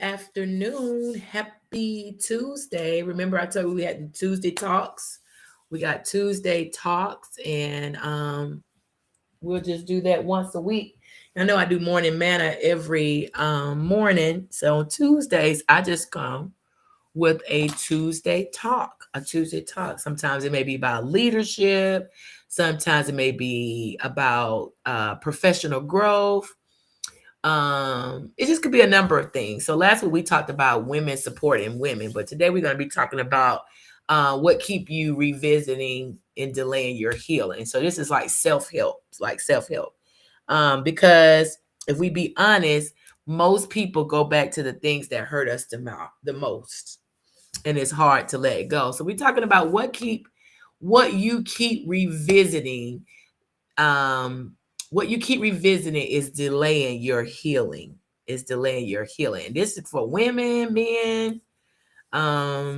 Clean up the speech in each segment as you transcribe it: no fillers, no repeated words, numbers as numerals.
Afternoon. Happy Tuesday. Remember, I told you we had the Tuesday talks. We got Tuesday talks, and we'll just do that once a week. I know I do morning manna every morning. So on Tuesdays, I just come with a Tuesday talk. A Tuesday talk. Sometimes it may be about leadership, sometimes it may be about professional growth. It just could be a number of things. So last week we talked about women supporting women, but today we're going to be talking about what keep you revisiting and delaying your healing. So this is like self-help. It's like self-help. Because if we be honest, most people go back to the things that hurt us the most, and it's hard to let it go. So we're talking about what you keep revisiting. What you keep revisiting is delaying your healing. Is delaying your healing. This is for women, men,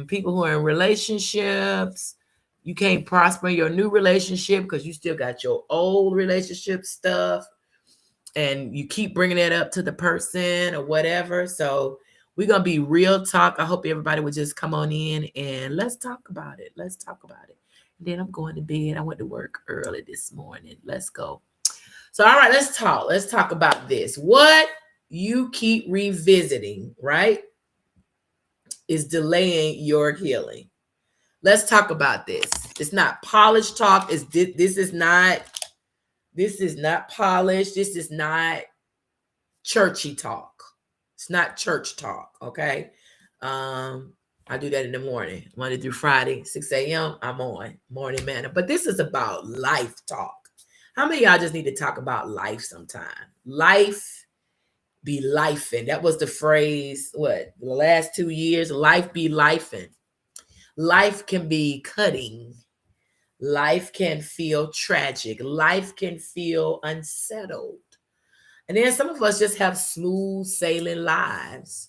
people who are in relationships. You can't prosper in your new relationship because you still got your old relationship stuff, and you keep bringing it up to the person or whatever. So we're gonna be real talk. I hope everybody would just come on in and let's talk about it. Let's talk about it. And then I'm going to bed. I went to work early this morning. Let's go. So, all right, let's talk. Let's talk about this. What you keep revisiting, right, is delaying your healing. Let's talk about this. It's not polished talk. This is not polished. This is not churchy talk. It's not church talk, okay? I do that in the morning, Monday through Friday, 6 a.m. I'm on morning manna. But this is about life talk. How many of y'all just need to talk about life sometime? Life be lifing. That was the phrase, what, the last 2 years? Life be lifing. Life can be cutting. Life can feel tragic. Life can feel unsettled. And then some of us just have smooth sailing lives.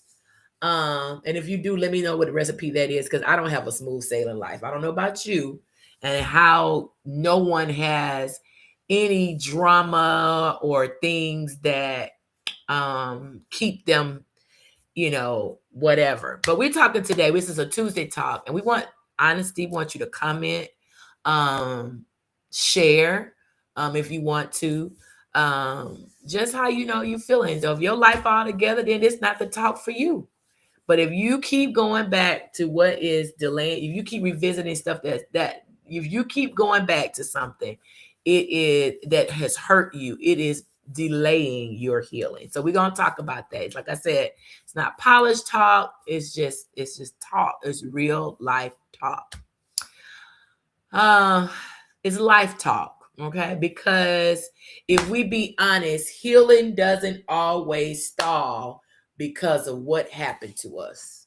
And if you do, let me know what the recipe that is, because I don't have a smooth sailing life. I don't know about you and how no one has any drama or things that keep them, whatever. But we're talking today. This is a Tuesday talk, and we want honesty. We want you to comment, um, share, if you want to, just how you know you feeling. So if your life all together, then it's not the talk for you. But if you keep going back to what is delaying, if you keep revisiting stuff if you keep going back to something, it is that has hurt you, it is delaying your healing. So we're gonna talk about that. Like I said, it's not polished talk, it's just talk, it's real life talk. Uh it's life talk, okay? Because if we be honest, healing doesn't always stall because of what happened to us.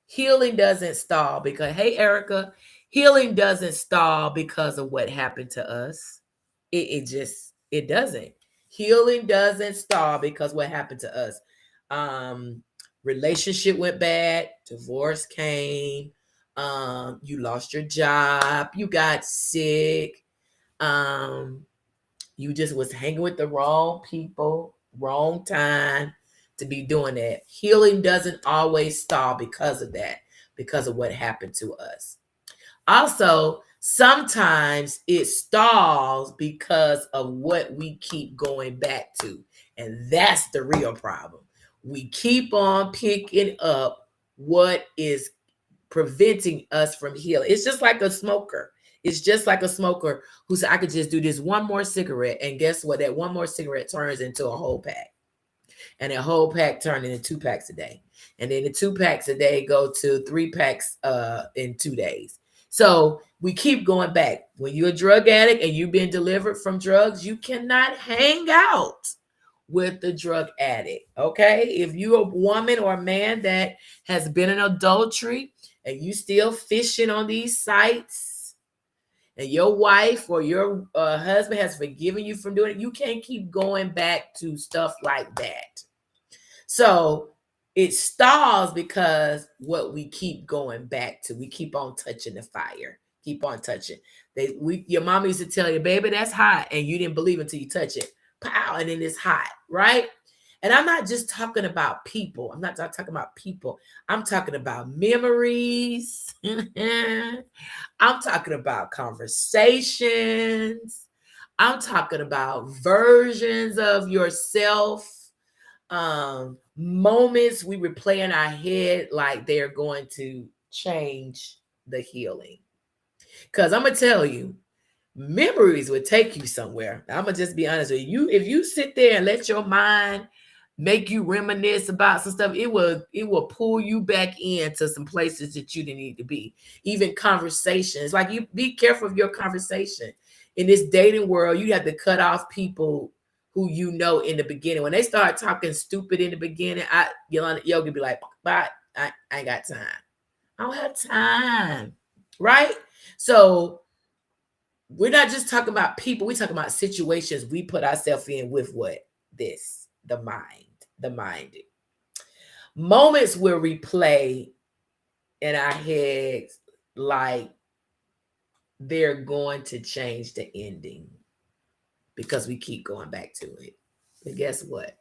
Healing doesn't stall because, hey, Erica, healing doesn't stall because of what happened to us. It doesn't. Healing doesn't stall because what happened to us. Um, Relationship went bad, divorce came, you lost your job, you got sick, um, you just was hanging with the wrong people, wrong time to be doing that. Healing doesn't always stall because of that, because of what happened to us. Also, sometimes it stalls because of what we keep going back to. And that's the real problem. We keep on picking up what is preventing us from healing. It's just like a smoker. It's just like a smoker who said, I could just do this one more cigarette. And guess what? That one more cigarette turns into a whole pack. And a whole pack turned into 2 packs a day. And then the 2 packs a day go to 3 packs in 2 days. So we keep going back. When you're a drug addict and you've been delivered from drugs, you cannot hang out with the drug addict. Okay. If you're a woman or a man that has been in adultery and you still fishing on these sites, and your wife or your husband has forgiven you from doing it, you can't keep going back to stuff like that. So it stalls because what we keep going back to, we keep on touching the fire, keep on touching. Your mama used to tell you, baby, that's hot, and you didn't believe until you touch it. Pow, and then it's hot, right? And I'm not just talking about people. I'm not talking about people. I'm talking about memories. I'm talking about conversations. I'm talking about versions of yourself, moments we replay in our head like they're going to change the healing. Because I'm going to tell you, memories would take you somewhere. I'm going to just be honest with you. If you sit there and let your mind make you reminisce about some stuff, it will pull you back into some places that you didn't need to be. Even conversations, like, you be careful of your conversation. In this dating world, you have to cut off people who you know in the beginning. When they start talking stupid in the beginning, Yogi be like, bye, I ain't got time. I don't have time. Right? So we're not just talking about people, we're talking about situations we put ourselves in with what? This, the mind, the mind. Moments will replay in our heads like they're going to change the ending because we keep going back to it. But guess what?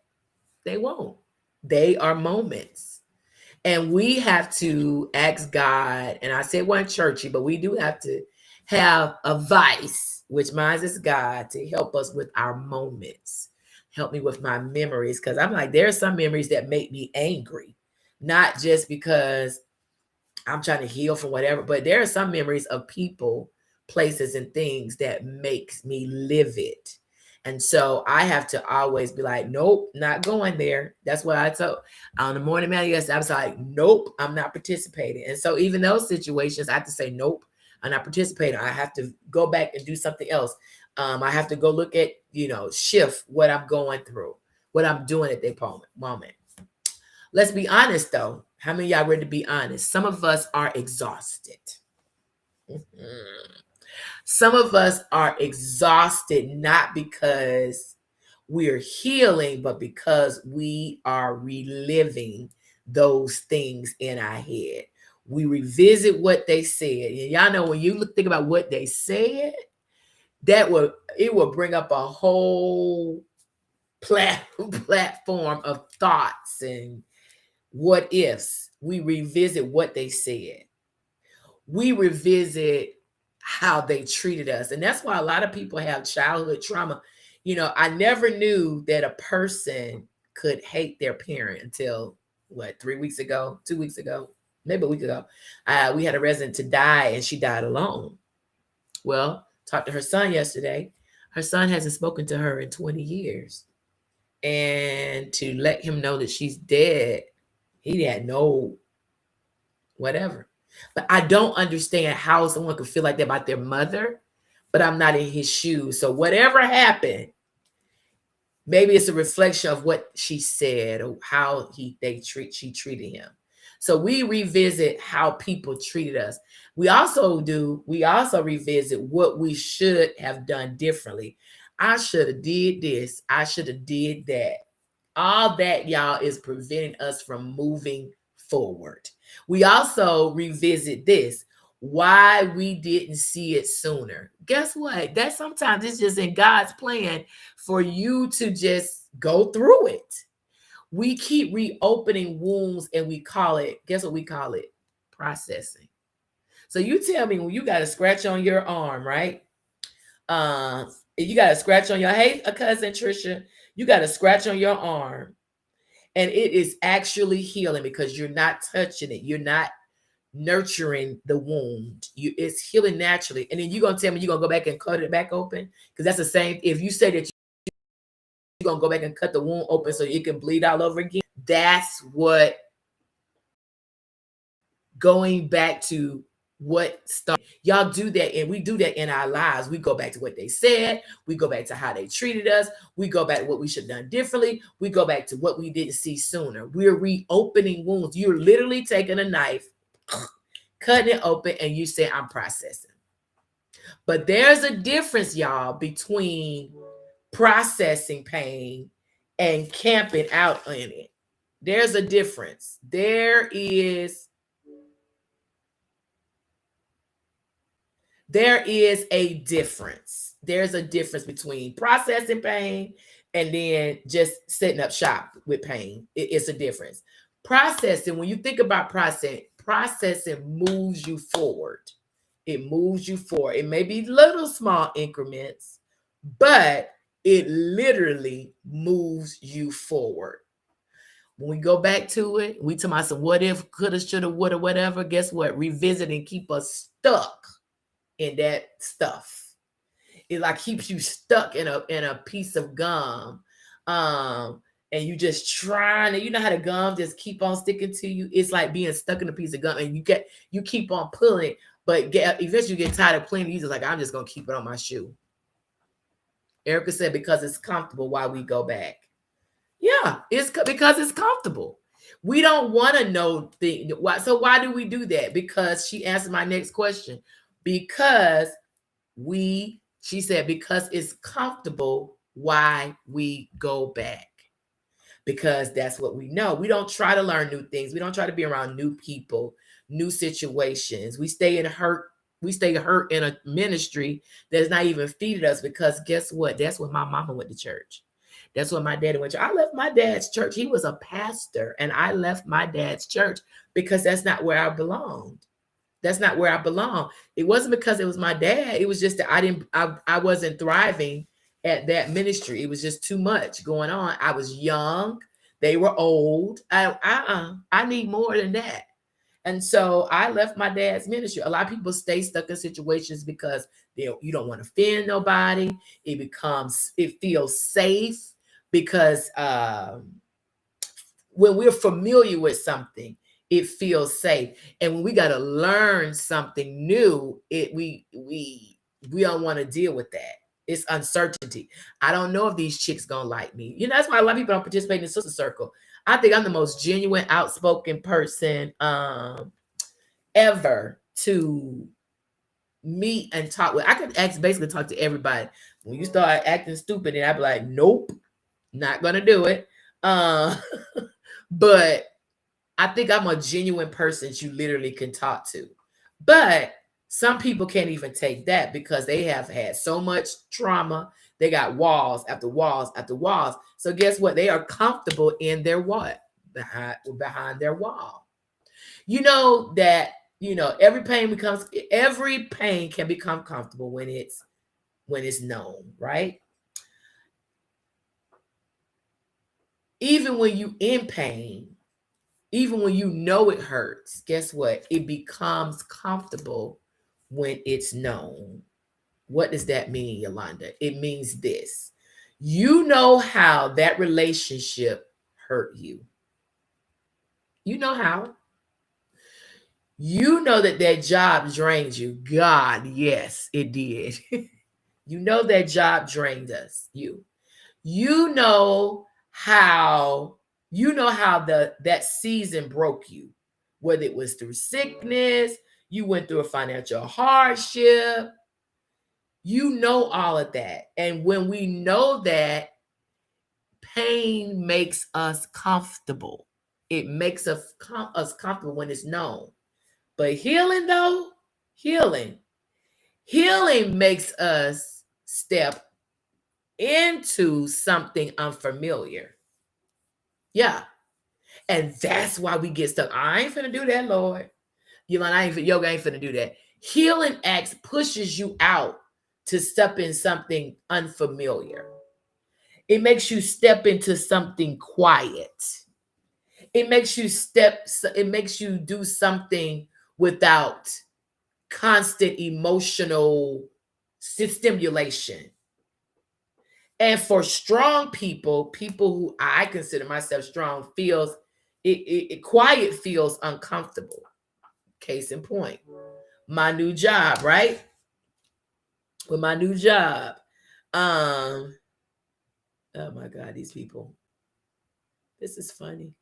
They won't. They are moments. And we have to ask God, and I said one churchy, but we do have to have a vice, which mine is God, to help us with our moments. Help me with my memories. Because I'm like, there are some memories that make me angry, not just because I'm trying to heal from whatever, but there are some memories of people, places, and things that makes me livid. And so I have to always be like, nope, not going there. That's what I told on the morning man. Yes, I was like, nope, I'm not participating. And so even those situations, I have to say, nope, I'm not participating. I have to go back and do something else. I have to go look at, shift what I'm going through, what I'm doing at that moment. Let's be honest, though. How many of y'all ready to be honest? Some of us are exhausted. Some of us are exhausted not because we're healing, but because we are reliving those things in our head. We revisit what they said. And y'all know when you think about what they said, it will bring up a whole platform of thoughts and what ifs. We revisit what they said. We revisit how they treated us. And that's why a lot of people have childhood trauma. I never knew that a person could hate their parent until 3 weeks ago, 2 weeks ago, maybe a week ago. We had a resident to die and she died alone. Well, talked to her son yesterday. Her son hasn't spoken to her in 20 years. And to let him know that she's dead, he had no whatever. But I don't understand how someone could feel like that about their mother, but I'm not in his shoes. So whatever happened, maybe it's a reflection of what she said or how she treated him. So we revisit how people treated us. We also revisit what we should have done differently. I should have did this. I should have did that. All that, y'all, is preventing us from moving forward. We also revisit this, why we didn't see it sooner. Guess what? That sometimes it's just in God's plan for you to just go through it. We keep reopening wounds and we call it, guess what we call it? Processing. So you tell me, when you got a scratch on your arm, right? You got a scratch on hey, a cousin Trisha, you got a scratch on your arm and it is actually healing because you're not touching it. You're not nurturing the wound. It's healing naturally. And then you're going to tell me you're going to go back and cut it back open? Because that's the same. If you say that you're going to go back and cut the wound open so it can bleed all over again, that's what going back to what started. Y'all do that, and we do that in our lives. We go back to what they said. We go back to how they treated us. We go back to what we should have done differently. We go back to what we didn't see sooner. We're reopening wounds. You're literally taking a knife, cutting it open, and you say, I'm processing. But there's a difference, y'all, between processing pain and camping out in it. There's a difference. There is a difference. There's a difference between processing pain and then just setting up shop with pain. It's a difference. Processing, when you think about processing moves you forward. It moves you forward. It may be little small increments, but it literally moves you forward. When we go back to it, we talk about some what if, coulda, shoulda, woulda, whatever. Guess what? Revisit and keep us stuck in that stuff. It like keeps you stuck in a piece of gum. And you just trying to, you know how the gum just keep on sticking to you. It's like being stuck in a piece of gum, and you keep on pulling, but eventually you get tired of pulling. You just like, I'm just gonna keep it on my shoe. Erica said because it's comfortable. Why we go back? Yeah, it's because it's comfortable. We don't want to know why. So why do we do that? Because she answered my next question. Because she said, because it's comfortable, why we go back. Because that's what we know. We don't try to learn new things. We don't try to be around new people, new situations. We stay hurt in a ministry that's not even feeding us, because guess what? That's when my mama went to church. That's when my daddy went to church. I left my dad's church. He was a pastor, and I left my dad's church because that's not where I belonged. That's not where I belong. It wasn't because it was my dad. It was just that I wasn't thriving at that ministry. It was just too much going on. I was young. They were old. I need more than that. And so I left my dad's ministry. A lot of people stay stuck in situations because you don't want to offend nobody. It feels safe because when we're familiar with something, it feels safe. And when we got to learn something new, we don't want to deal with that. It's uncertainty. I don't know if these chicks gonna like me. You know, that's why a lot of people don't participate in the sister circle. I think I'm the most genuine, outspoken person ever to meet and talk with. I could basically talk to everybody. When you start acting stupid, and I'd be like, nope, not gonna do it. But I think I'm a genuine person that you literally can talk to. But some people can't even take that because they have had so much trauma. They got walls after walls after walls. So guess what? They are comfortable in their what? Behind their wall. You know that, every pain can become comfortable when it's known, right? Even when you in pain, even when you know it hurts, guess what? It becomes comfortable when it's known. What does that mean, Yolanda? It means this. You know how that relationship hurt you. You know how. You know that job drained you. God, yes, it did. You know that job drained us. You know how that season broke you, whether it was through sickness, you went through a financial hardship. You know all of that. And when we know that, pain makes us comfortable. It makes us comfortable when it's known. But healing, though, healing makes us step into something unfamiliar. Yeah. And that's why we get stuck. I ain't finna do that, Lord. Yoga ain't finna do that. Healing acts pushes you out to step in something unfamiliar. It makes you step into something quiet. It makes you do something without constant emotional stimulation. And for strong people who I consider myself strong, feels quiet feels uncomfortable. Case in point, my new job, right? With my new job, oh my God, these people. This is funny.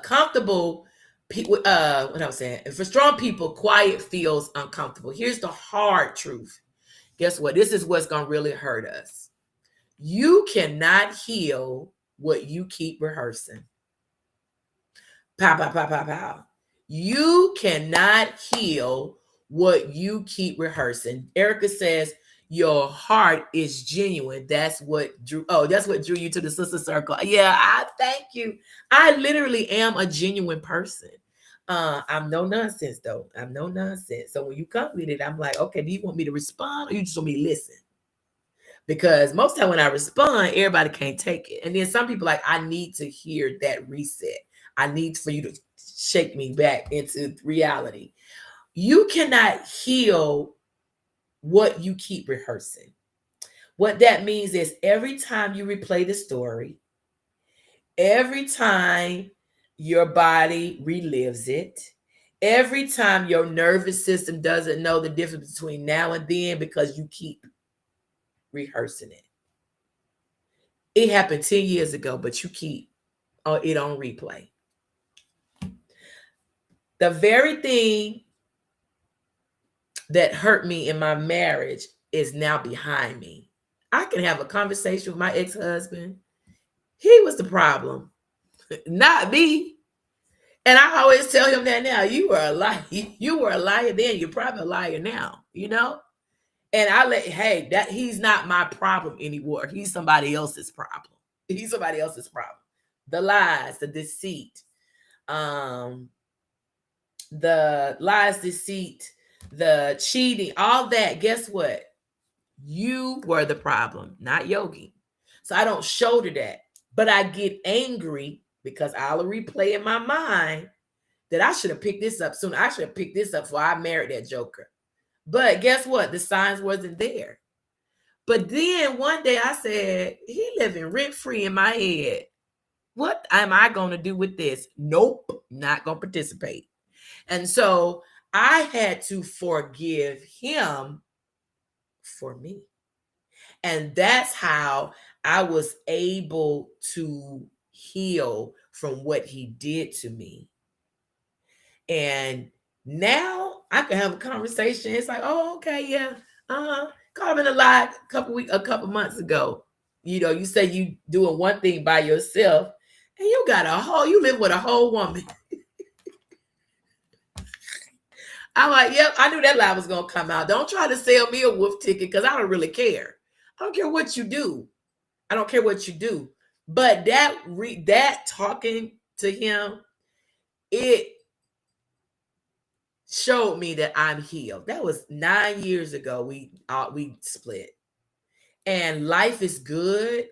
Comfortable people, what I was saying, for strong people, quiet feels uncomfortable. Here's the hard truth. Guess what? This is what's gonna really hurt us. You cannot heal what you keep rehearsing. Pow, pow, pow, pow, pow. You cannot heal what you keep rehearsing. Erica says your heart is genuine. That's what drew you to the sister circle. Yeah, I thank you. I literally am a genuine person. I'm no nonsense though. I'm no nonsense. So when you come with it, I'm like, okay, do you want me to respond or you just want me to listen? Because most time when I respond, everybody can't take it. And then some people like, I need to hear that reset. I need for you to shake me back into reality. You cannot heal what you keep rehearsing. What that means is every time you replay the story, every time your body relives it, every time your nervous system doesn't know the difference between now and then because you keep rehearsing it. It happened 10 years ago, but you keep it on replay. The very thing that hurt me in my marriage is now behind me. I can have a conversation with my ex-husband. He was the problem, not me. And I always tell him that now. You were a liar. You were a liar then. You're probably a liar now, you know? And that he's not my problem anymore. He's somebody else's problem. He's somebody else's problem. The lies, the deceit, the cheating, all that. Guess what? You were the problem, not Yogi. So I don't shoulder that, but I get angry because I'll replay in my mind that I should have picked this up soon. I should have picked this up before I married that joker. But guess what? The signs wasn't there. But then one day I said, he living rent-free in my head. What am I going to do with this? Nope, not going to participate. And so I had to forgive him for me. And that's how I was able to heal from what he did to me. And now I can have a conversation. It's like, oh, okay, yeah. Caught him in a lie a couple months ago. You know, you say you doing one thing by yourself, and you live with a whole woman. I'm like, yep, I knew that lie was gonna come out. Don't try to sell me a wolf ticket because I don't really care. I don't care what you do. I don't care what you do. But that talking to him, it showed me that I'm healed. That was 9 years ago. We split, and life is good.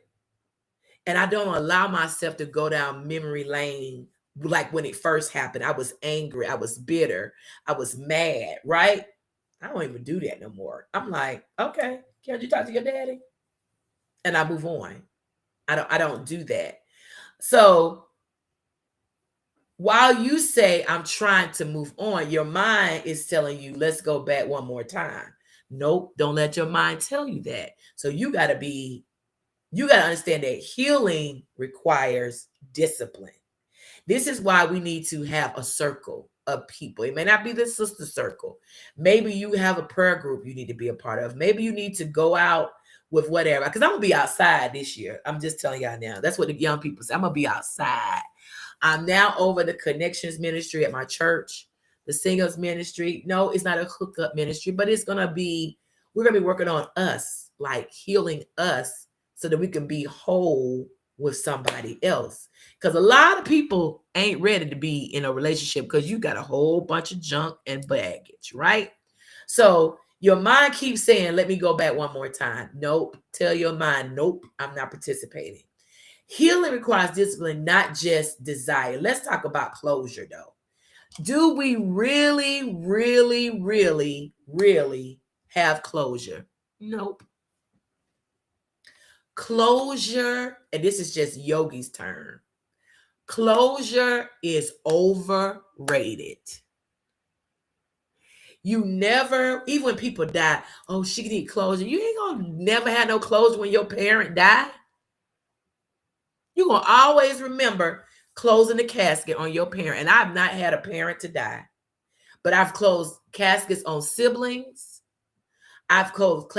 And I don't allow myself to go down memory lane like when it first happened. I was angry. I was bitter. I was mad. Right? I don't even do that no more. I'm like, okay, can't you talk to your daddy? And I move on. I don't do that. So while you say I'm trying to move on, your mind is telling you, let's go back one more time. Nope, don't let your mind tell you that. So you got to understand that healing requires discipline. This is why we need to have a circle of people. It may not be the sister circle. Maybe you have a prayer group you need to be a part of. Maybe you need to go out with whatever. Because I'm going to be outside this year. I'm just telling y'all now. That's what the young people say. I'm going to be outside. I'm now over the connections ministry at my church, the singles ministry. No, it's not a hookup ministry, but we're going to be working on us, like healing us so that we can be whole with somebody else. Because a lot of people ain't ready to be in a relationship because you got a whole bunch of junk and baggage, right? So your mind keeps saying, let me go back one more time. Nope. Tell your mind, nope, I'm not participating. Healing requires discipline, not just desire. Let's talk about closure, though. Do we really, really, really, really have closure? Nope. Closure, and this is just Yogi's term, closure is overrated. You never, even when people die, oh, she need closure. You ain't gonna never have no closure when your parent die. You're going to always remember closing the casket on your parent. And I've not had a parent to die, but I've closed caskets on siblings. I've closed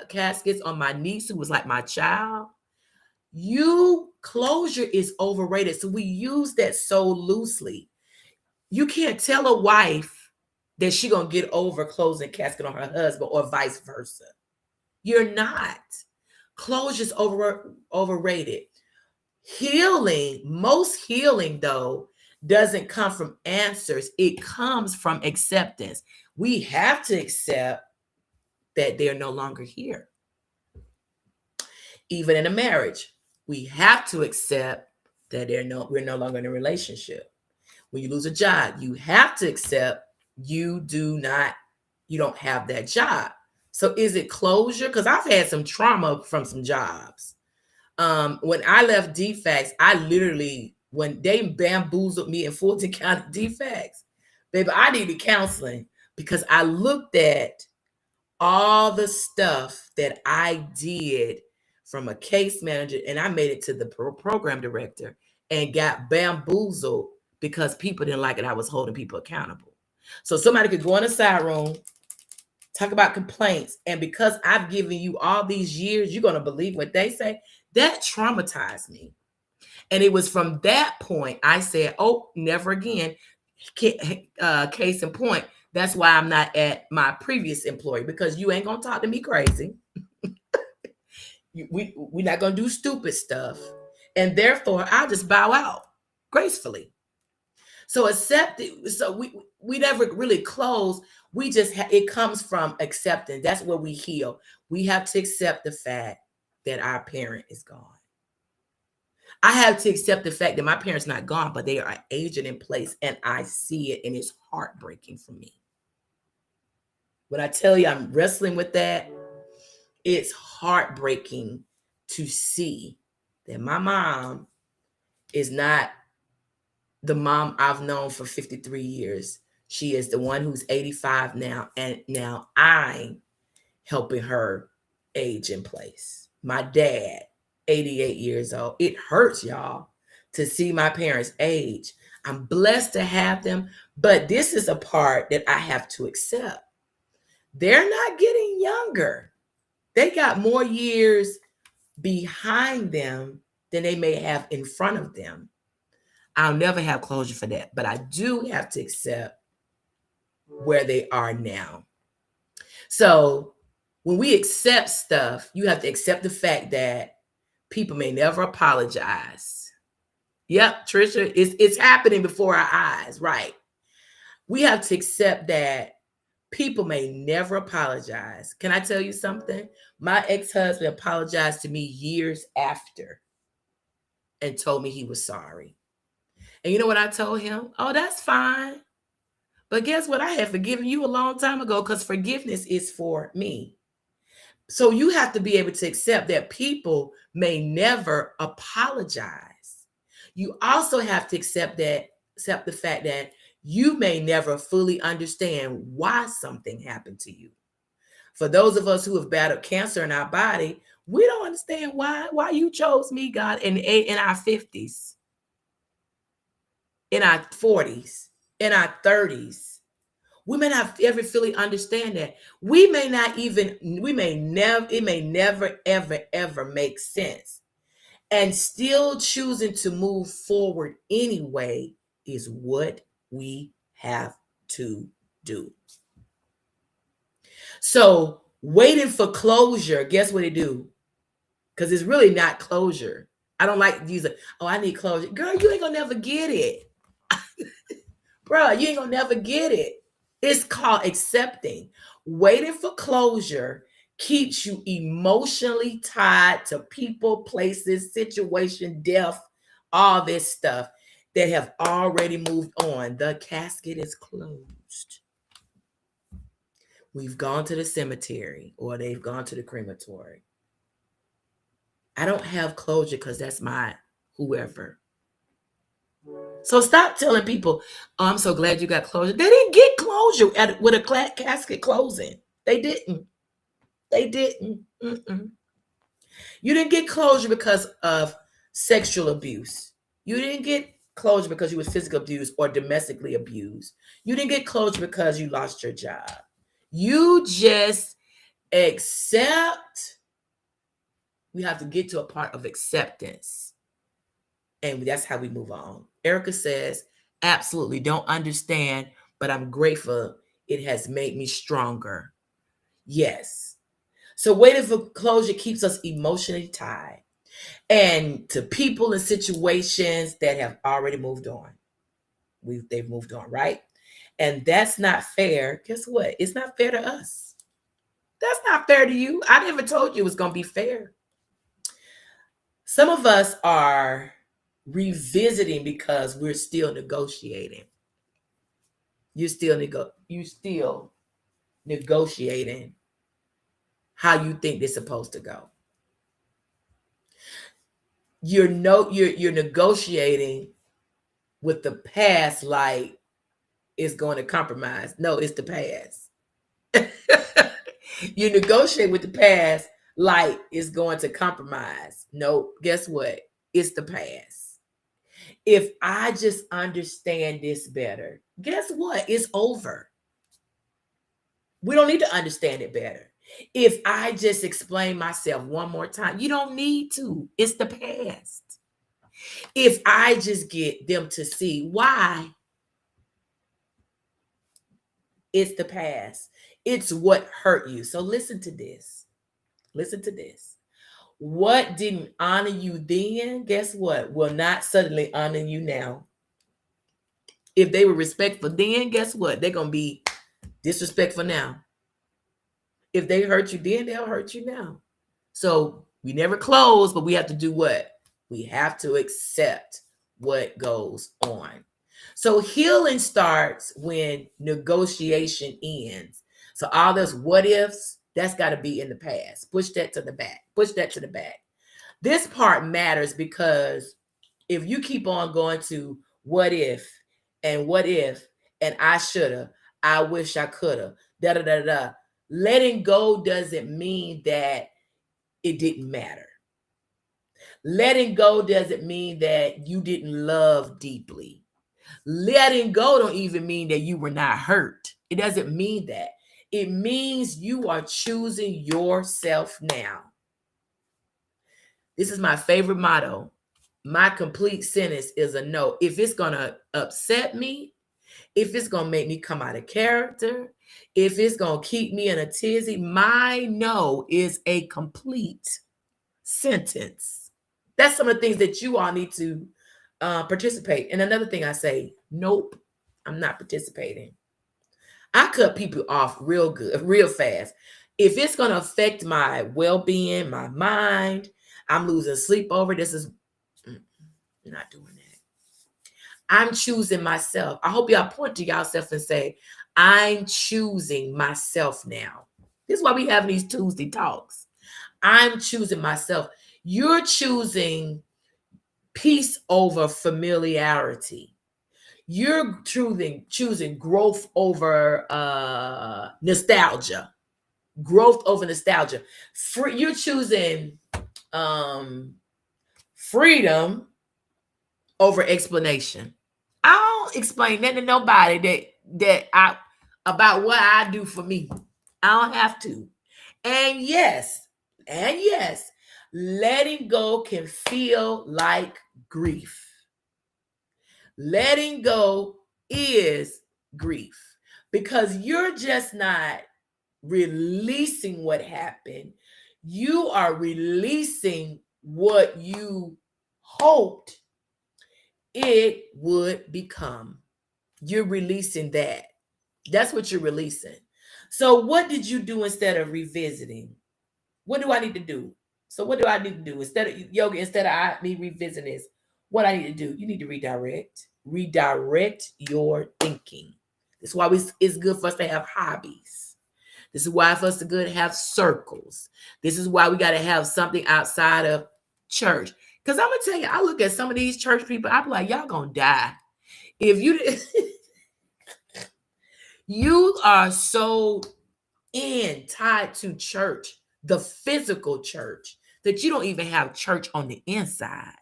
caskets on my niece who was like my child. Closure is overrated. So we use that so loosely. You can't tell a wife that she gonna get over closing casket on her husband or vice versa. You're not. Closure's overrated. Healing, most healing though, doesn't come from answers. It comes from acceptance. We have to accept that they're no longer here. Even in a marriage, we have to accept that we're no longer in a relationship. When you lose a job, you have to accept you don't have that job. So is it closure? Because I've had some trauma from some jobs. When I left defects, I literally, when they bamboozled me in Fulton County defects, baby, I needed counseling because I looked at all the stuff that I did from a case manager, and I made it to the program director and got bamboozled because people didn't like it. I was holding people accountable. So somebody could go in a side room, talk about complaints, and because I've given you all these years, you're going to believe what they say. That traumatized me. And it was from that point I said, oh, never again. Case in point, that's why I'm not at my previous employer, because you ain't going to talk to me crazy. We're not going to do stupid stuff. And therefore, I'll just bow out gracefully. So accept it. So we never really close. We just it comes from acceptance. That's where we heal. We have to accept the fact that our parent is gone. I have to accept the fact that my parents not gone, but they are aging in place, and I see it, and it's heartbreaking for me. When I tell you I'm wrestling with that, it's heartbreaking to see that my mom is not the mom I've known for 53 years. She is the one who's 85 now, and now I'm helping her age in place. My dad, 88 years old. It hurts, y'all, to see my parents age. I'm blessed to have them, but this is a part that I have to accept. They're not getting younger. They got more years behind them than they may have in front of them. I'll never have closure for that, but I do have to accept where they are now. So when we accept stuff, you have to accept the fact that people may never apologize. Yep, Trisha, it's happening before our eyes, right? We have to accept that people may never apologize. Can I tell you something? My ex-husband apologized to me years after and told me he was sorry. And you know what I told him? Oh, that's fine. But guess what? I had forgiven you a long time ago, because forgiveness is for me. So you have to be able to accept that people may never apologize. You also have to accept the fact that you may never fully understand why something happened to you. For those of us who have battled cancer in our body, we don't understand why you chose me, God, in our 50s, in our 40s, in our 30s. We may not ever fully understand that. It may never, ever, ever make sense. And still choosing to move forward anyway is what we have to do. So waiting for closure, guess what it do? Because it's really not closure. I don't like using, oh, I need closure. Girl, you ain't gonna never get it. Bro, you ain't gonna never get it. It's called accepting. Waiting for closure keeps you emotionally tied to people, places, situation, death, all this stuff that have already moved on. The casket is closed. We've gone to the cemetery, or they've gone to the crematory. I don't have closure because that's my whoever. So stop telling people, oh, I'm so glad you got closure. They didn't get closure with a casket closing. They didn't. Mm-mm. You didn't get closure because of sexual abuse. You didn't get closure because you was physically abused or domestically abused. You didn't get closure because you lost your job. You just accept. We have to get to a part of acceptance. And that's how we move on. Erica says, absolutely don't understand, but I'm grateful It has made me stronger. Yes. So waiting for closure keeps us emotionally tied and to people and situations that have already moved on. They've moved on, right? And that's not fair. Guess what? It's not fair to us. That's not fair to you. I never told you it was going to be fair. Some of us are revisiting because we're still negotiating. You still negotiating how you think they're supposed to go. You're negotiating with the past like it's going to compromise. No, it's the past. You negotiate with the past like it's going to compromise. No, guess what? It's the past. If I just understand this better, guess what? It's over. We don't need to understand it better. If I just explain myself one more time, you don't need to. It's the past. If I just get them to see why, it's the past. It's what hurt you. So listen to this. Listen to this. What didn't honor you then, guess what? Will not suddenly honor you now. If they were respectful then, guess what? They're going to be disrespectful now. If they hurt you then, they'll hurt you now. So we never close, but we have to do what? We have to accept what goes on. So healing starts when negotiation ends. So all those what ifs, that's got to be in the past. Push that to the back. Push that to the back. This part matters because if you keep on going to what if and I shoulda, I wish I coulda, da da da da. Letting go doesn't mean that it didn't matter. Letting go doesn't mean that you didn't love deeply. Letting go don't even mean that you were not hurt. It doesn't mean that. It means you are choosing yourself now. This is my favorite motto. My complete sentence is a no. If it's going to upset me, if it's going to make me come out of character, if it's going to keep me in a tizzy, my no is a complete sentence. That's some of the things that you all need to participate. And another thing I say, nope, I'm not participating. I cut people off real good, real fast. If it's going to affect my well-being, my mind, I'm losing sleep over, not doing that. I'm choosing myself. I hope y'all point to yourself and say, I'm choosing myself now. This is why we have these Tuesday talks. I'm choosing myself. You're choosing peace over familiarity. You're choosing growth over nostalgia. Growth over nostalgia. You're choosing freedom over explanation. I don't explain nothing to nobody about what I do for me. I don't have to. And yes, letting go can feel like grief. Letting go is grief because you're just not releasing what happened. You are releasing what you hoped it would become. You're releasing that. That's what you're releasing. So what did you do instead of revisiting? What do I need to do? So what do I need to do? Instead of yoga, instead of me revisiting this, what I need to do? You need to redirect. Redirect your thinking. This is why it's good for us to have hobbies. This is why for us to good have circles. This is why we got to have something outside of church. Because I'm going to tell you, I look at some of these church people, I'm like, y'all going to die. If you you are so tied to church, the physical church, that you don't even have church on the inside.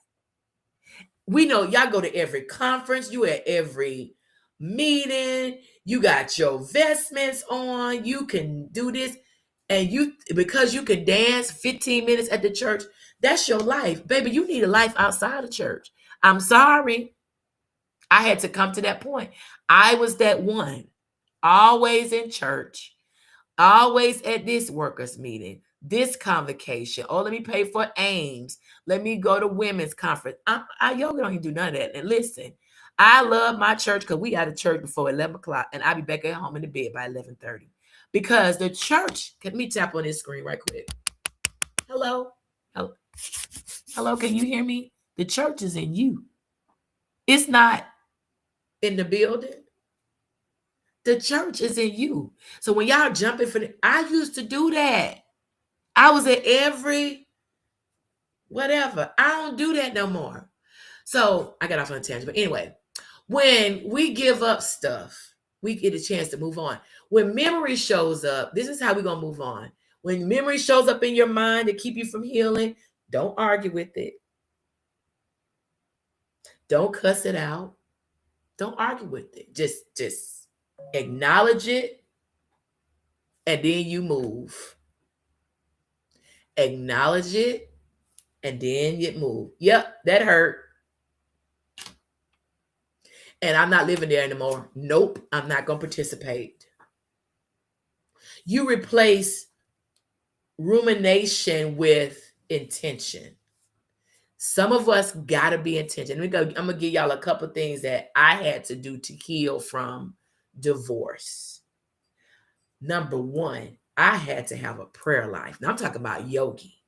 We know y'all go to every conference, you at every meeting, you got your vestments on, you can do this, and because you can dance 15 minutes at the church, that's your life. Baby, you need a life outside of church. I'm sorry. I had to come to that point. I was that one. always in church, always at this workers meeting, this convocation. Oh, let me pay for Ames. Let me go to women's conference. Yoga don't even do none of that. And listen, I love my church because we out of church before 11 o'clock, and I'll be back at home in the bed by 11:30. Because the church, let me tap on this screen right quick. Hello? Hello? Hello, can you hear me? The church is in you. It's not in the building. The church is in you. So when y'all jumping for I used to do that. I was at every whatever. I don't do that no more. So I got off on a tangent. But anyway, when we give up stuff, we get a chance to move on. When memory shows up, this is how we're going to move on. When memory shows up in your mind to keep you from healing, don't argue with it. Don't cuss it out. Don't argue with it. Just acknowledge it, and then you move. Acknowledge it, and then you move. Yep, that hurt. And I'm not living there anymore. Nope, I'm not going to participate. You replace rumination with intention. Some of us got to be intentional. I'm going to give y'all a couple things that I had to do to heal from divorce. Number one, I had to have a prayer life. Now I'm talking about yogi.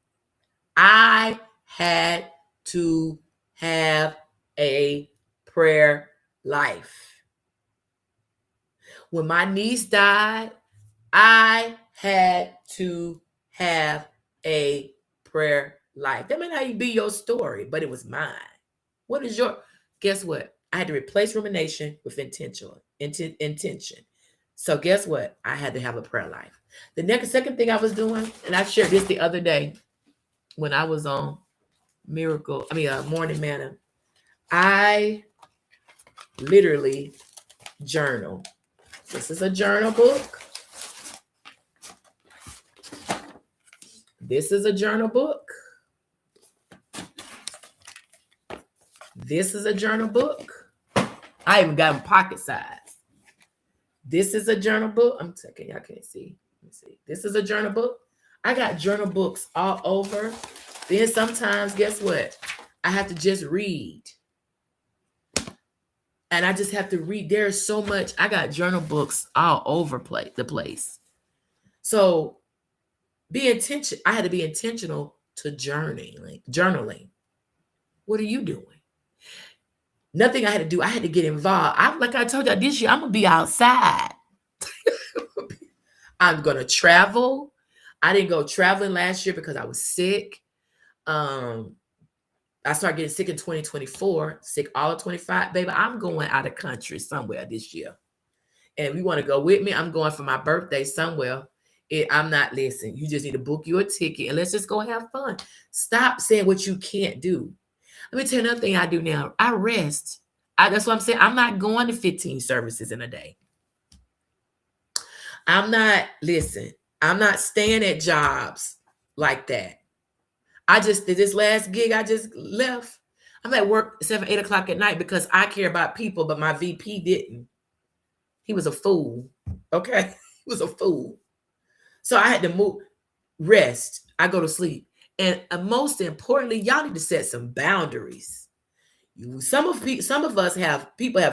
I had to have a prayer life. When my niece died, I had to have a prayer life. That may not be your story, but it was mine. What is your? Guess what? I had to replace rumination with intention. So guess what? I had to have a prayer life. Second thing I was doing, and I shared this the other day when I was on Morning Manna, I literally journal. This is a journal book. This is a journal book. This is a journal book. I even got them pocket size. This is a journal book. I'm checking. Y'all can't see. Let me see. This is a journal book. I got journal books all over. Then sometimes, guess what? I have to just read. And I just have to read. There's so much. I got journal books all over the place. So I had to be intentional to journaling. What are you doing? Nothing I had to do. I had to get involved. Like I told y'all this year, I'm going to be outside. I'm going to travel. I didn't go traveling last year because I was sick. I started getting sick in 2024, sick all of 25. Baby, I'm going out of country somewhere this year. And if you want to go with me, I'm going for my birthday somewhere. I'm not listening. You just need to book you a ticket and let's just go have fun. Stop saying what you can't do. Let me tell you another thing I do now. I rest. That's what I'm saying. I'm not going to 15 services in a day. I'm not staying at jobs like that. I just did this last gig. I just left. I'm at work 7, 8 o'clock at night because I care about people, but my VP didn't. He was a fool. Okay. He was a fool. So I had to move, rest. I go to sleep. And most importantly, y'all need to set some boundaries. Some of us have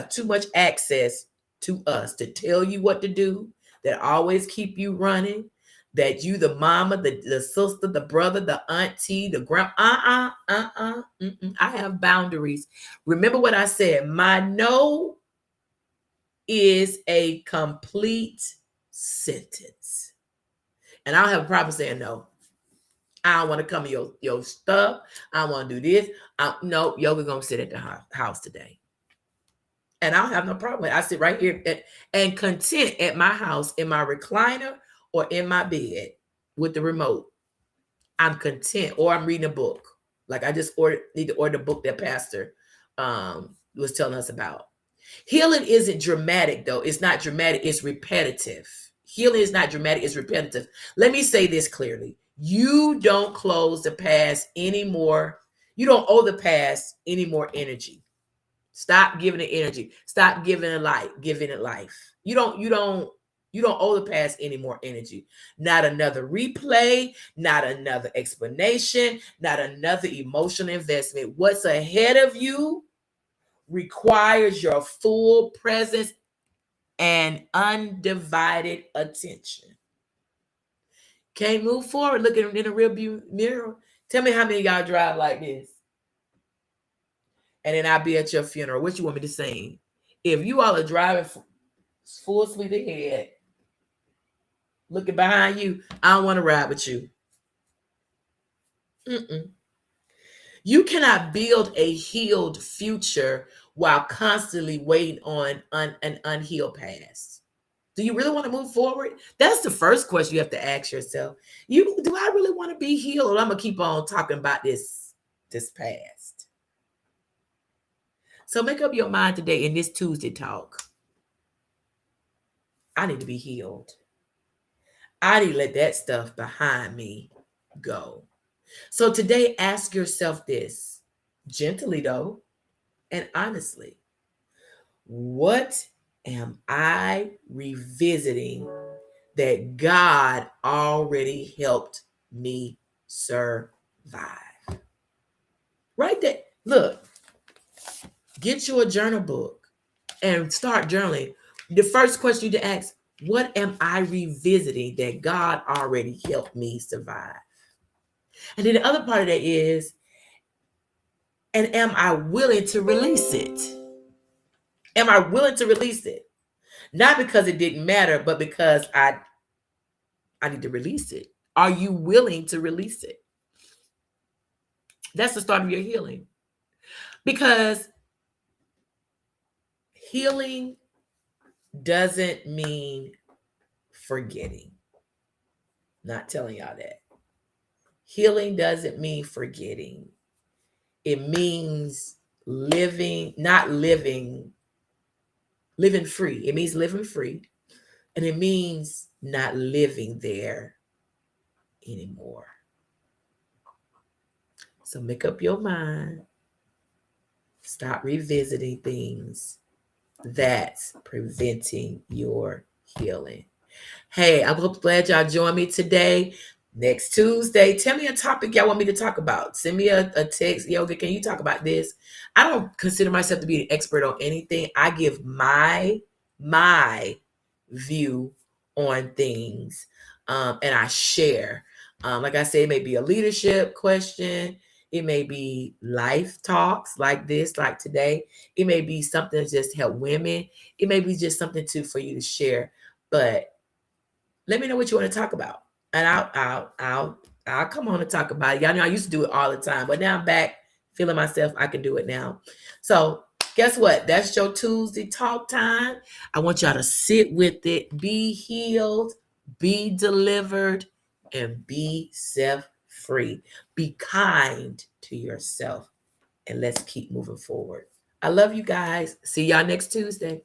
too much access to us to tell you what to do, that always keep you running, that you, the mama, the sister, the brother, the auntie, the grandma. I have boundaries. Remember what I said. My no is a complete sentence. And I don't have a problem saying no. I don't want to come to your stuff. I don't want to do this. No, Yoga going to sit at the house today. And I don't have no problem. I sit right here and content at my house in my recliner or in my bed with the remote. I'm content, or I'm reading a book. Like I just need to order the book that Pastor was telling us about. Healing isn't dramatic, though. It's not dramatic. It's repetitive. Healing is not dramatic. It's repetitive. Let me say this clearly. You don't close the past anymore. You don't owe the past any more energy. Stop giving it energy. Stop giving it life. Giving it life. You don't owe the past any more energy. Not another replay, not another explanation, not another emotional investment. What's ahead of you requires your full presence and undivided attention. Can't move forward looking in a rearview mirror. Tell me how many of y'all drive like this. And then I'll be at your funeral. What you want me to sing? If you all are driving full speed ahead, looking behind you, I don't want to ride with you. Mm-mm. You cannot build a healed future while constantly waiting on an unhealed past. Do you really want to move forward? That's the first question you have to ask yourself. Do I really want to be healed, or I'm gonna keep on talking about this past? So make up your mind today in this Tuesday talk. I need to be healed. I need to let that stuff behind me go. So today, ask yourself this, gently though, and honestly. What am I revisiting that God already helped me survive? Right there. Look, get you a journal book and start journaling. The first question you to ask, what am I revisiting that God already helped me survive? And then the other part of that is, and am I willing to release it? Am I willing to release it? Not because it didn't matter, but because I need to release it. Are you willing to release it? That's the start of your healing. Because healing doesn't mean forgetting. Not telling y'all that. Healing doesn't mean forgetting. It means living free. It means living free. And it means not living there anymore. So make up your mind. Stop revisiting things that's preventing your healing. Hey, I'm glad y'all joined me today. Next Tuesday, tell me a topic y'all want me to talk about. Send me a text. Yoga, can you talk about this? I don't consider myself to be an expert on anything. I give my view on things, and I share. Like I said, it may be a leadership question. It may be life talks like this, like today. It may be something that just help women. It may be just something for you to share. But let me know what you want to talk about, and I'll come on and talk about it. Y'all know I used to do it all the time, but now I'm back feeling myself. I can do it now. So guess what? That's your Tuesday talk time. I want y'all to sit with it, be healed, be delivered, and be self-free. Be kind to yourself, and let's keep moving forward. I love you guys. See y'all next Tuesday.